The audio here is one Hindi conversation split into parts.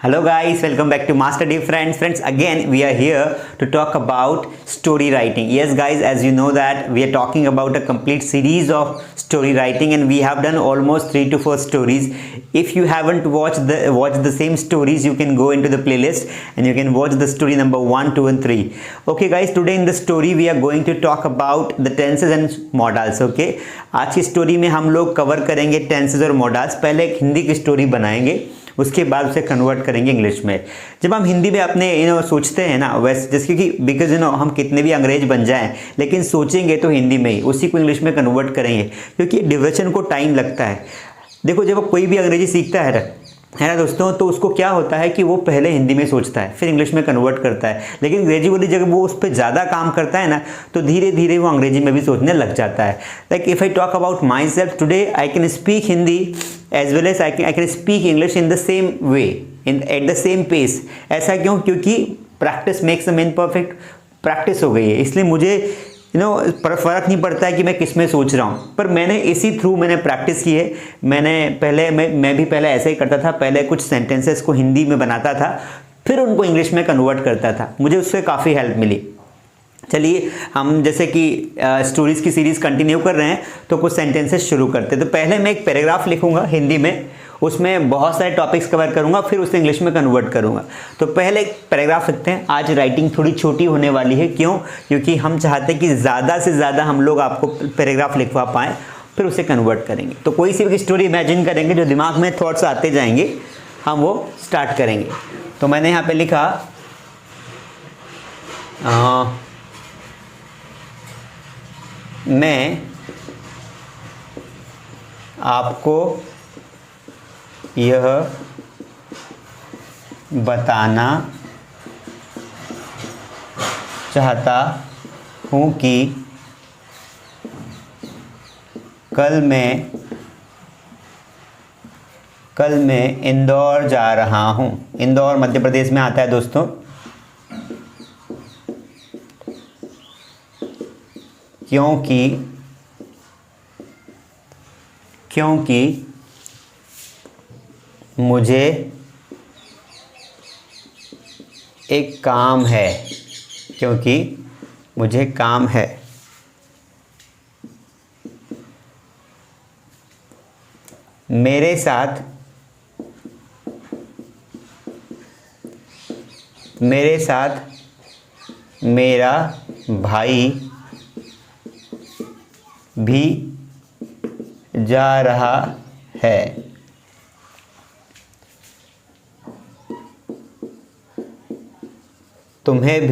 Hello guys, welcome back to Master D Friends. Friends, again we are here to talk about story writing. Yes guys, as you know that we are talking about a complete series of story writing and we have done almost 3 to 4 stories. If you haven't watched the same stories, you can go into the playlist and you can watch the story number 1, 2 and 3. Okay guys, today in the story we are going to talk about the tenses and modals. Okay, आज की स्टोरी में हम लोग कवर करेंगे टेंसेस और मॉडल्स. पहले एक हिंदी की स्टोरी बनाएंगे, उसके बाद उसे कन्वर्ट करेंगे इंग्लिश में. जब हम हिंदी में अपने सोचते हैं ना, वैसे जैसे कि बिकॉज हम कितने भी अंग्रेज बन जाएं लेकिन सोचेंगे तो हिंदी में ही, उसी को इंग्लिश में कन्वर्ट करेंगे क्योंकि डिविजन को टाइम लगता है. देखो, जब कोई भी अंग्रेजी सीखता है ना दोस्तों, तो उसको क्या होता है कि वो पहले हिंदी में सोचता है फिर इंग्लिश में कन्वर्ट करता है. लेकिन ग्रेजुअली जब वो उस पर ज़्यादा काम करता है ना, तो धीरे धीरे वो अंग्रेजी में भी सोचने लग जाता है. Like if I talk about myself today, I can speak Hindi as well as I can speak English in the same way, in at the same pace. ऐसा क्यों? क्योंकि practice makes a man perfect. Practice हो गई है, इसलिए मुझे फ़र्क नहीं पड़ता है कि मैं किस में सोच रहा हूँ. पर मैंने इसी थ्रू मैंने प्रैक्टिस की है. मैं भी पहले ऐसा ही करता था. पहले कुछ सेंटेंसेस को हिंदी में बनाता था, फिर उनको इंग्लिश में कन्वर्ट करता था. मुझे उससे काफ़ी हेल्प मिली. चलिए, हम जैसे कि स्टोरीज़ की सीरीज़ कंटिन्यू कर रहे हैं तो कुछ सेंटेंसेस शुरू करते हैं. तो पहले मैं एक पैराग्राफ लिखूंगा हिंदी में, उसमें बहुत सारे टॉपिक्स कवर करूंगा, फिर उसे इंग्लिश में कन्वर्ट करूंगा. तो पहले एक पैराग्राफ लिखते हैं. आज राइटिंग थोड़ी छोटी होने वाली है. क्यों? क्योंकि हम चाहते हैं कि ज़्यादा से ज़्यादा हम लोग आपको पैराग्राफ लिखवा पाएँ, फिर उसे कन्वर्ट करेंगे. तो कोई सी भी स्टोरी इमेजिन करेंगे, जो दिमाग में थॉट्स आते जाएंगे हम वो स्टार्ट करेंगे. तो मैंने यहाँ पर लिखा मैं आपको यह बताना चाहता हूँ कि कल मैं इंदौर जा रहा हूँ. इंदौर मध्य प्रदेश में आता है दोस्तों. क्योंकि मुझे एक काम है. क्योंकि मुझे काम है. मेरे साथ मेरा भाई भी जा रहा है. तुम्हें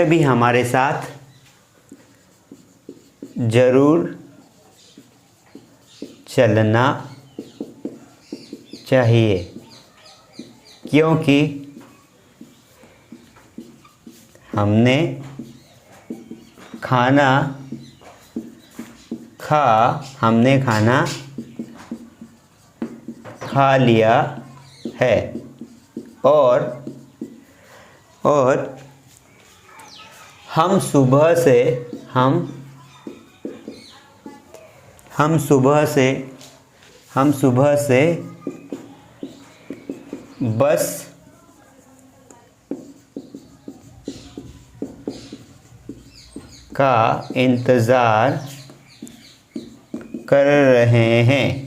भी हमारे साथ जरूर चलना चाहिए. क्योंकि हमने खाना खा लिया है और हम सुबह से बस का इंतज़ार कर रहे हैं.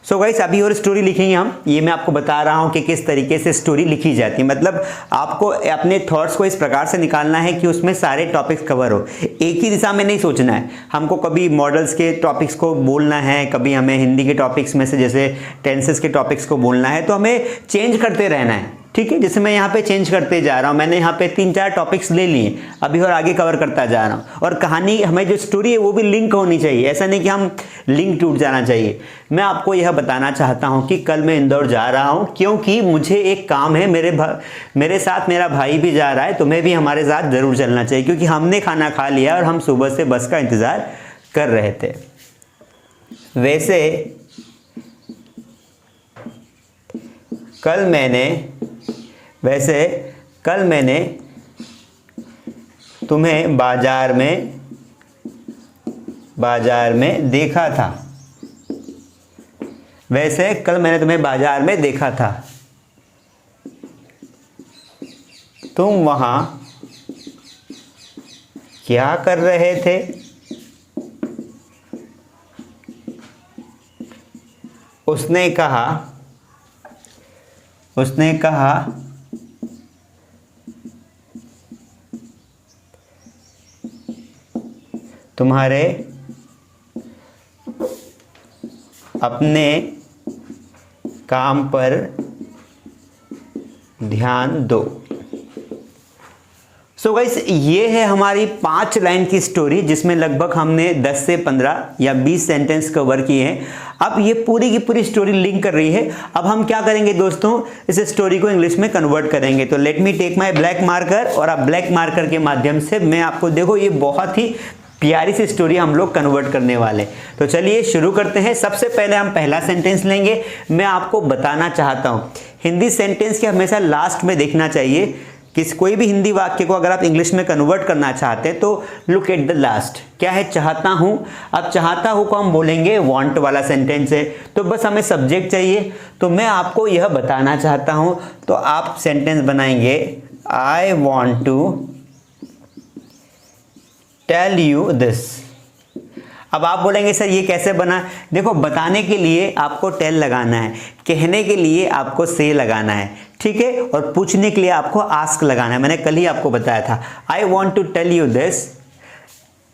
सो गाइस, अभी और स्टोरी लिखेंगे हम. ये मैं आपको बता रहा हूँ कि किस तरीके से स्टोरी लिखी जाती है. मतलब आपको अपने थॉट्स को इस प्रकार से निकालना है कि उसमें सारे टॉपिक्स कवर हो. एक ही दिशा में नहीं सोचना है. हमको कभी मॉडल्स के टॉपिक्स को बोलना है, कभी हमें हिंदी के टॉपिक्स में से जैसे टेंसेस के टॉपिक्स को बोलना है, तो हमें चेंज करते रहना है. ठीक है, जैसे मैं यहाँ पे चेंज करते जा रहा हूँ. मैंने यहाँ पे 3-4 टॉपिक्स ले लिए, अभी और आगे कवर करता जा रहा हूँ. और कहानी, हमें जो स्टोरी है वो भी लिंक होनी चाहिए. ऐसा नहीं कि हम लिंक टूट जाना चाहिए. मैं आपको यह बताना चाहता हूँ कि कल मैं इंदौर जा रहा हूँ क्योंकि मुझे एक काम है. मेरे साथ मेरा भाई भी जा रहा है. तुम्हें भी हमारे साथ ज़रूर चलना चाहिए क्योंकि हमने खाना खा लिया और हम सुबह से बस का इंतज़ार कर रहे थे. वैसे कल मैंने तुम्हें बाजार में बाजार में देखा था। वैसे कल मैंने तुम्हें बाजार में देखा था। तुम वहां क्या कर रहे थे? उसने कहा तुम्हारे अपने काम पर ध्यान दो। सो गाइस, ये है हमारी 5 लाइन की स्टोरी जिसमें लगभग हमने 10 से 15 या 20 सेंटेंस कवर किए हैं। अब ये पूरी की पूरी स्टोरी लिंक कर रही है। अब हम क्या करेंगे दोस्तों, इस स्टोरी को इंग्लिश में कन्वर्ट करेंगे। तो let me take my black marker, और अब ब्लैक मार्कर के माध्यम से मैं आपको, देखो ये बहुत ही प्यारी सी स्टोरी हम लोग कन्वर्ट करने वाले। तो चलिए शुरू करते हैं। सबसे पहले हम पहला सेंटेंस लेंगे। मैं आपको बताना चाहता हूँ, हिंदी सेंटेंस के हमेशा लास्ट में देखना चाहिए। कोई भी हिंदी वाक्य को अगर आप इंग्लिश में कन्वर्ट करना चाहते हैं तो लुक एट द लास्ट। क्या है? चाहता हूँ। अब चाहता हूँ को हम बोलेंगे वांट वाला सेंटेंस है, तो बस हमें सब्जेक्ट चाहिए। तो मैं आपको यह बताना चाहता हूँ, तो आप सेंटेंस बनाएंगे I want to tell you this. अब आप बोलेंगे सर ये कैसे बना? देखो, बताने के लिए आपको टेल लगाना है, कहने के लिए आपको से लगाना है, ठीक है, और पूछने के लिए आपको आस्क लगाना है। मैंने कल ही आपको बताया था। I want to tell you this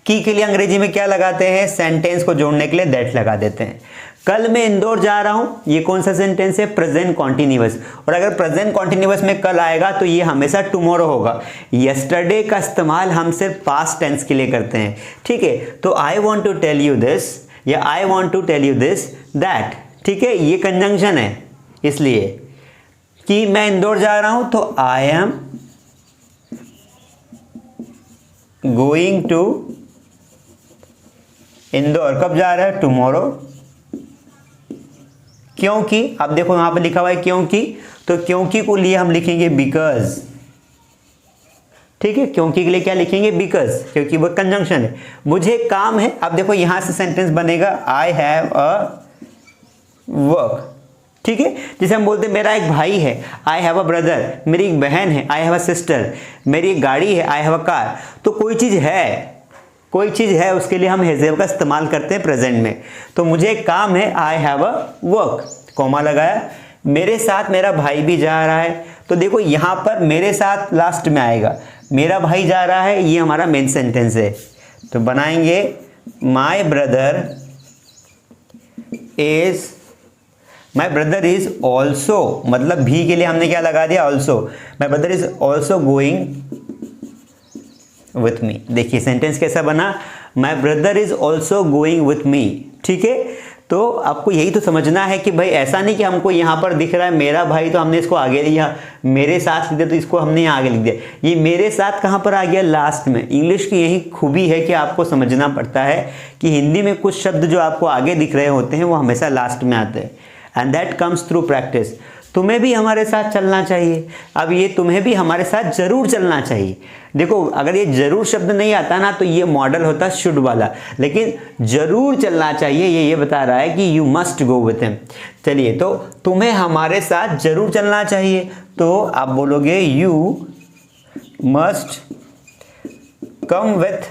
की के लिए अंग्रेजी में क्या लगाते हैं? सेंटेंस को जोड़ने के लिए दैट लगा देते हैं। कल मैं इंदौर जा रहा हूं, ये कौन सा सेंटेंस है? Present continuous. और अगर प्रेजेंट कॉन्टिन्यूअस में कल आएगा तो ये हमेशा टुमारो होगा। यस्टरडे का इस्तेमाल हम सिर्फ पास्ट टेंस के लिए करते हैं, ठीक है। तो I want to tell you this या I want to tell you this that, ठीक है, ये कंजंक्शन है, इसलिए कि मैं इंदौर जा रहा हूं तो I am going to Indore. कब जा रहा है? टुमारो। क्योंकि अब देखो यहां पे लिखा हुआ है क्योंकि, तो क्योंकि को लिए हम लिखेंगे बिकॉज, ठीक है। क्योंकि के लिए क्या लिखेंगे? बिकॉज, क्योंकि वो कंजंक्शन है। मुझे काम है। अब देखो यहां से सेंटेंस बनेगा आई हैव अ वर्क, ठीक है। जैसे हम बोलते हैं मेरा एक भाई है, आई हैव अ ब्रदर। मेरी एक बहन है, आई हैव अ सिस्टर। मेरी एक गाड़ी है, आई हैव अ कार। तो कोई चीज़ है, उसके लिए हम हैव का इस्तेमाल करते हैं प्रेजेंट में। तो मुझे एक काम है, I have a work, comma लगाया। मेरे साथ मेरा भाई भी जा रहा है, तो देखो यहाँ पर मेरे साथ लास्ट में आएगा, मेरा भाई जा रहा है, ये हमारा मेन सेंटेंस है। तो बनाएंगे माई ब्रदर इज ऑल्सो, मतलब भी के लिए हमने क्या लगा दिया? Also. My brother is also going with me. देखिए सेंटेंस कैसा बना? My brother is also going with me, ठीक है। तो आपको यही तो समझना है कि भाई ऐसा नहीं कि हमको यहाँ पर दिख रहा है मेरा भाई तो हमने इसको आगे लिया, मेरे साथ लिख दिया तो इसको हमने यहाँ आगे लिख दिया। ये मेरे साथ कहाँ पर आ गया? लास्ट में। इंग्लिश की यही खूबी है कि आपको समझना पड़ता है कि हिंदी में कुछ शब्द जो आपको आगे दिख रहे होते हैं वो हमेशा लास्ट में आते हैं, and that comes through practice. तुम्हें भी हमारे साथ चलना चाहिए। अब ये तुम्हें भी हमारे साथ जरूर चलना चाहिए। देखो अगर ये जरूर शब्द नहीं आता ना तो ये मॉडल होता शुड वाला, लेकिन जरूर चलना चाहिए ये बता रहा है कि you must go with him. चलिए, तो तुम्हें हमारे साथ जरूर चलना चाहिए, तो आप बोलोगे you must come with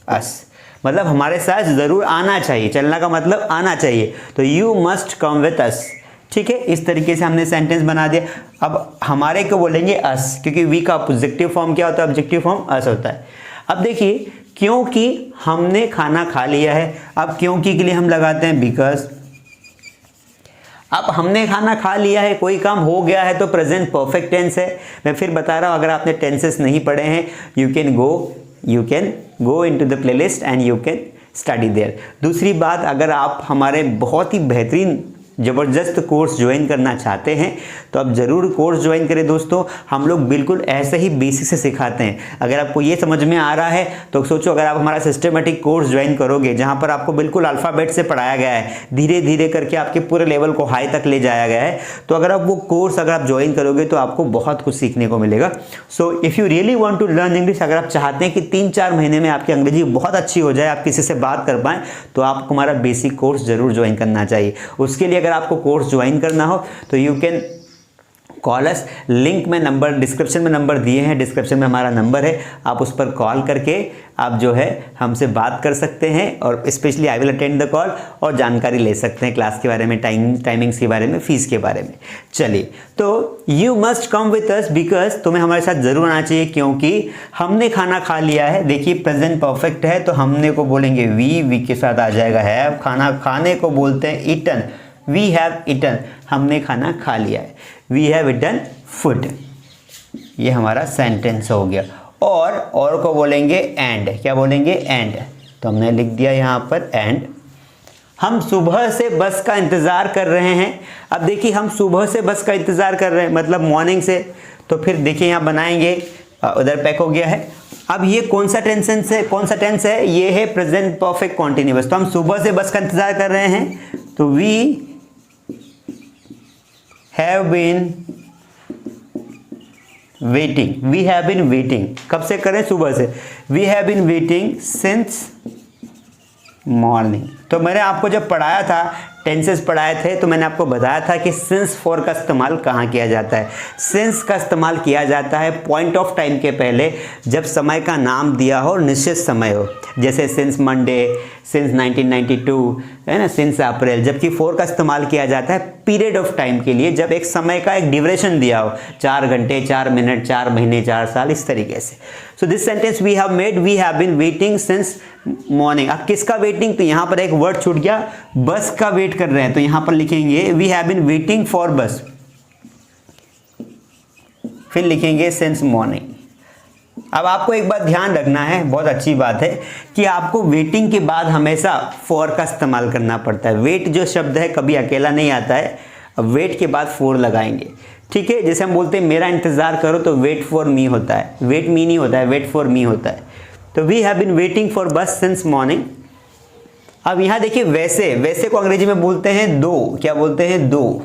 us, मतलब हमारे साथ जरूर आना चाहिए। चलना का मतलब आना चाहिए, तो you must come with us, ठीक है। इस तरीके से हमने सेंटेंस बना दिया। अब हमारे को बोलेंगे अस, क्योंकि वी का ऑब्जेक्टिव फॉर्म क्या होता है? ऑब्जेक्टिव फॉर्म अस होता है। अब देखिए, क्योंकि हमने खाना खा लिया है, अब क्योंकि के लिए हम लगाते हैं बिकॉज। अब हमने खाना खा लिया है, कोई काम हो गया है, तो प्रेजेंट परफेक्ट टेंस है। मैं फिर बता रहा हूँ, अगर आपने टेंसेस नहीं पढ़े हैं, you can go into the playlist and you can study there. दूसरी बात, अगर आप हमारे बहुत ही बेहतरीन ज़बरदस्त कोर्स ज्वाइन करना चाहते हैं तो आप ज़रूर कोर्स ज्वाइन करें दोस्तों। हम लोग बिल्कुल ऐसे ही बेसिक से सिखाते हैं। अगर आपको ये समझ में आ रहा है तो सोचो, अगर आप हमारा सिस्टमेटिक कोर्स ज्वाइन करोगे जहाँ पर आपको बिल्कुल अल्फ़ाबेट से पढ़ाया गया है, धीरे धीरे करके आपके पूरे लेवल को हाई तक ले जाया गया है, तो अगर आप वो कोर्स अगर आप ज्वाइन करोगे तो आपको बहुत कुछ सीखने को मिलेगा। So if you really want to learn English, अगर आप चाहते हैं कि 3-4 महीने में आपकी अंग्रेजी बहुत अच्छी हो जाए, आप किसी से बात कर पाएँ, तो आपको हमारा बेसिक कोर्स ज़रूर ज्वाइन करना चाहिए। उसके लिए अगर आपको कोर्स ज्वाइन करना हो तो you can call us. Link में नंबर डिस्क्रिप्शन में नंबर दिए हैं, डिस्क्रिप्शन में हमारा नंबर है, आप उस पर कॉल करके आप जो है हमसे बात कर सकते हैं और specially I will attend the call और जानकारी ले सकते हैं क्लास के बारे में, टाइमिंग्स के बारे में, फीस के बारे में। चलिए, तो you must come with us because तुम्हें हमारे साथ ज़रूर आना चाहिए क्योंकि हमने खाना खा लिया है। देखिए प्रेजेंट परफेक्ट है तो हमने को बोलेंगे वी के साथ आ जाएगा हैव। खाना खाने को बोलते हैं ईटन, वी हैव ईटन, हमने खाना खा लिया है, वी हैव ईटन फूड। ये हमारा सेंटेंस हो गया। और को बोलेंगे एंड, क्या बोलेंगे एंड, तो हमने लिख दिया यहाँ पर एंड। हम सुबह से बस का इंतज़ार कर रहे हैं। अब देखिए हम सुबह से बस का इंतज़ार कर रहे हैं मतलब मॉर्निंग से, तो फिर देखिए यहाँ बनाएंगे, उधर पैक हो गया है। अब ये कौन सा टेंस है, ये है प्रेजेंट परफेक्ट कॉन्टिन्यूअस। तो हम सुबह से बस का इंतज़ार कर रहे हैं तो वी हैव बीन वेटिंग, कब से करें, सुबह से। We have been waiting since morning. तो मैंने आपको जब पढ़ाया था, टेंसेस पढ़ाए थे, तो मैंने आपको बताया था कि सिंस फॉर का इस्तेमाल कहाँ किया जाता है। सिंस का इस्तेमाल किया जाता है पॉइंट ऑफ टाइम के पहले, जब समय का नाम दिया हो, निश्चित समय हो, जैसे सिंस मंडे, सिंस 1992, है ना, सिंस अप्रैल। जबकि फॉर का इस्तेमाल किया जाता है पीरियड ऑफ टाइम के लिए, जब एक समय का एक ड्यूरेशन दिया हो, 4 घंटे, 4 मिनट, 4 महीने, 4 साल, इस तरीके से। So this sentence we have made, we have been waiting since morning. अब किसका वेटिंग, तो यहाँ पर एक वर्ड छूट गया, बस का वेट कर रहे हैं, तो यहाँ पर लिखेंगे we have been waiting for bus, फिर लिखेंगे सिंस मॉर्निंग। अब आपको एक बात ध्यान रखना है, बहुत अच्छी बात है कि आपको वेटिंग के बाद हमेशा फॉर का इस्तेमाल करना पड़ता है। वेट जो शब्द है कभी अकेला नहीं आता है, अब वेट के बाद फॉर लगाएंगे, ठीक है। जैसे हम बोलते हैं मेरा इंतजार करो तो वेट फॉर मी होता है, वेट मी नहीं होता है, वेट फॉर मी होता है। तो we have been waiting for bus since morning. अब यहाँ देखिए वैसे को अंग्रेजी में बोलते हैं दो, क्या बोलते हैं, दो।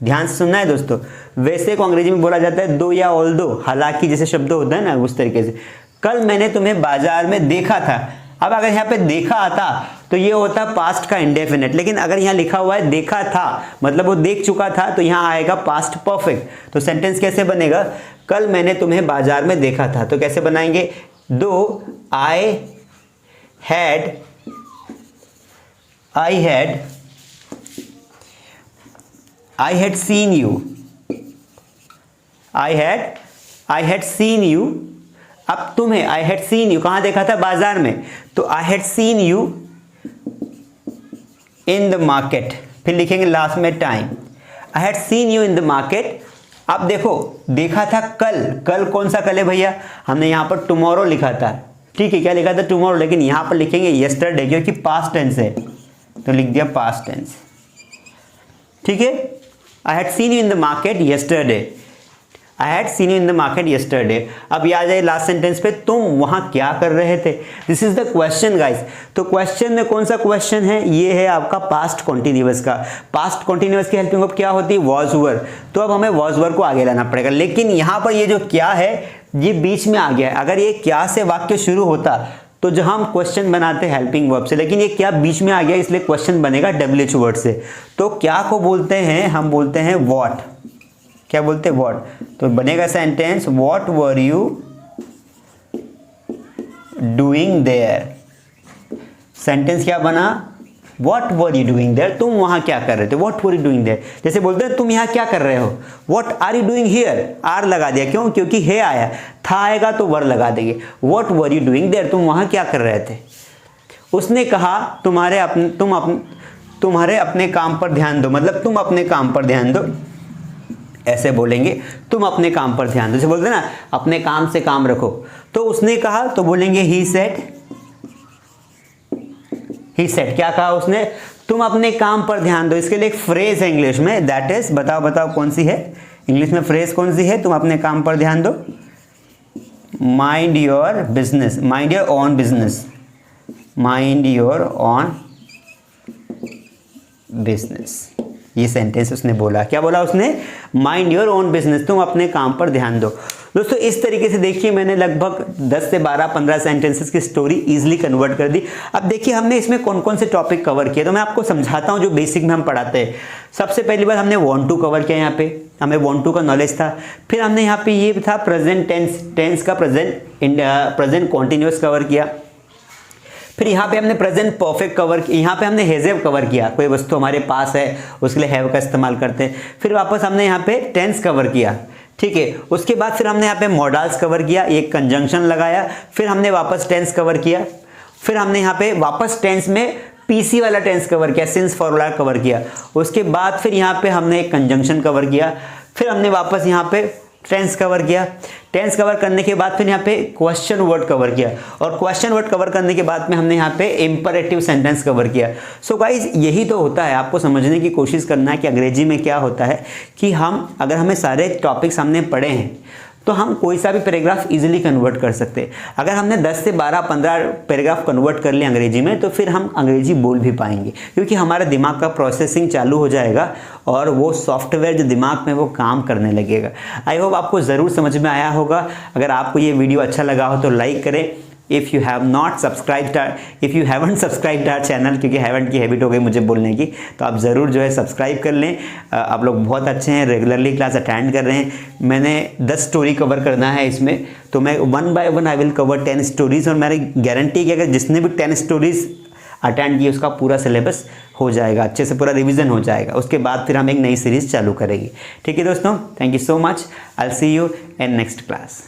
ध्यान से सुनना है दोस्तों, वैसे को अंग्रेजी में बोला जाता है दो या ऑल दो, हालांकि जैसे शब्द होता है ना, उस तरीके से। कल मैंने तुम्हें बाजार में देखा था। अब अगर यहाँ पे देखा आता तो ये होता पास्ट का इंडेफिनिट, लेकिन अगर यहाँ लिखा हुआ है देखा था मतलब वो देख चुका था, तो यहाँ आएगा पास्ट परफेक्ट। तो सेंटेंस कैसे बनेगा, कल मैंने तुम्हें बाजार में देखा था, तो कैसे बनाएंगे, दो I had seen you, I had seen you। अब तुम्हें I had seen you कहाँ देखा था, बाजार में, तो I had seen you in the market, फिर लिखेंगे लास्ट में time, I had seen you in the market। अब देखो देखा था कल कौन सा कल है भैया, हमने यहाँ पर टुमारो लिखा था, ठीक है, क्या लिखा था, टुमारो, लेकिन यहाँ पर लिखेंगे यस्टरडे क्योंकि पास्ट टेंस है, तो लिख दिया पास्ट टेंस, ठीक है। I had seen you in the market yesterday, I had seen you in the market yesterday। अब ये आ जाए लास्ट सेंटेंस पे, तुम वहां क्या कर रहे थे। This is the question guys. तो क्वेश्चन में कौन सा क्वेश्चन है, ये है आपका पास्ट कॉन्टिन्यूअस का। पास्ट कॉन्टिन्यूअस की हेल्पिंग वर्ब क्या होती है, वॉज वर। तो अब हमें वॉज वर को आगे लाना पड़ेगा, लेकिन यहाँ पर ये जो क्या है ये बीच में आ गया है। अगर ये क्या से वाक्य शुरू होता तो जहां हम क्वेश्चन बनाते हैं हेल्पिंग वर्ब से, लेकिन ये क्या बीच में आ गया, इसलिए क्वेश्चन बनेगा WH वर्ड से। तो क्या को बोलते हैं, हम बोलते हैं व्हाट, क्या बोलते हैं, व्हाट। तो बनेगा sentence, what were you doing there. Sentence क्या बना, what were you doing there, तुम वहां क्या कर रहे थे, what were you doing there. जैसे बोलते हैं तुम यहाँ क्या कर रहे हो, what are you doing here, are लगा दिया, क्यों, क्योंकि हे आया, था आएगा तो वर लगा देंगे, what were you doing there, तुम वहां क्या कर रहे थे। उसने कहा तुम्हारे अपने काम पर ध्यान दो, मतलब तुम अपने काम पर ध्यान दो, ऐसे बोलेंगे, तुम अपने काम पर ध्यान दो। जैसे बोलते हैं ना अपने काम से काम रखो, तो उसने कहा तो बोलेंगे ही सेड, क्या कहा उसने, तुम अपने काम पर ध्यान दो, इसके लिए एक फ्रेज है इंग्लिश में, दैट इज, बताओ बताओ कौन सी है इंग्लिश में फ्रेज, कौन सी है? तुम अपने काम पर ध्यान दो, mind your business, mind your own business, mind your own business. ये सेंटेंस उसने बोला, क्या बोला उसने? माइंड योर ओन बिजनेस, तुम अपने काम पर ध्यान दो। दोस्तों इस तरीके से देखिए मैंने लगभग 10 से 12-15 सेंटेंसेस की स्टोरी इजीली कन्वर्ट कर दी। अब देखिए हमने इसमें कौन कौन से टॉपिक कवर किए, तो मैं आपको समझाता हूँ जो बेसिक में हम पढ़ाते हैं। सबसे पहली बार हमने want to कवर किया, यहाँ पे हमें want to का नॉलेज था। फिर हमने यहाँ पे ये था प्रेजेंट टेंस का प्रेजेंट कॉन्टिन्यूस कवर किया। फिर यहाँ पे हमने प्रेजेंट परफेक्ट कवर किया, यहाँ पे हमने हैव कवर किया, कोई वस्तु हमारे पास है उसके लिए हैव का इस्तेमाल करते हैं। फिर वापस हमने यहाँ पे टेंस कवर किया, ठीक है। उसके बाद फिर हमने यहाँ पे मॉडल्स कवर किया, एक कंजंक्शन लगाया, फिर हमने वापस टेंस कवर किया, फिर हमने यहाँ पे वापस टेंस में पीसी वाला टेंस कवर किया, सिंस फॉर्मूला कवर किया। उसके बाद फिर यहाँ पे हमने एक कंजंक्शन कवर किया, फिर हमने वापस यहाँ पे टेंस कवर किया। टेंस कवर करने के बाद फिर यहाँ पे क्वेश्चन वर्ड कवर किया, और क्वेश्चन वर्ड कवर करने के बाद में हमने यहाँ पे इंपरेटिव सेंटेंस कवर किया। सो गाइज यही तो होता है, आपको समझने की कोशिश करना है कि अंग्रेजी में क्या होता है कि हम अगर हमें सारे टॉपिक्स हमने पढ़े हैं तो हम कोई सा भी पैराग्राफ इजीली कन्वर्ट कर सकते हैं। अगर हमने 10 से 12-15 पैराग्राफ कन्वर्ट कर लिया अंग्रेजी में तो फिर हम अंग्रेजी बोल भी पाएंगे, क्योंकि हमारे दिमाग का प्रोसेसिंग चालू हो जाएगा और वो सॉफ्टवेयर जो दिमाग में वो काम करने लगेगा। आई होप आपको ज़रूर समझ में आया होगा। अगर आपको ये वीडियो अच्छा लगा हो तो लाइक करें। If you haven't subscribed our channel, क्योंकि हैवंट की हैबिट हो गई मुझे बोलने की, तो आप ज़रूर जो है सब्सक्राइब कर लें। आप लोग बहुत अच्छे हैं, रेगुलरली क्लास अटेंड कर रहे हैं। मैंने 10 स्टोरी कवर करना है इसमें, तो मैं 1 by 1 I will cover 10 stories, और मेरी गारंटी कि अगर जिसने भी 10 स्टोरीज़ अटेंड किए उसका पूरा सिलेबस हो जाएगा, अच्छे से पूरा रिवीजन हो जाएगा। उसके बाद फिर हम एक नई सीरीज़ चालू करेंगे। ठीक है दोस्तों, thank you so much, I will see you in next class.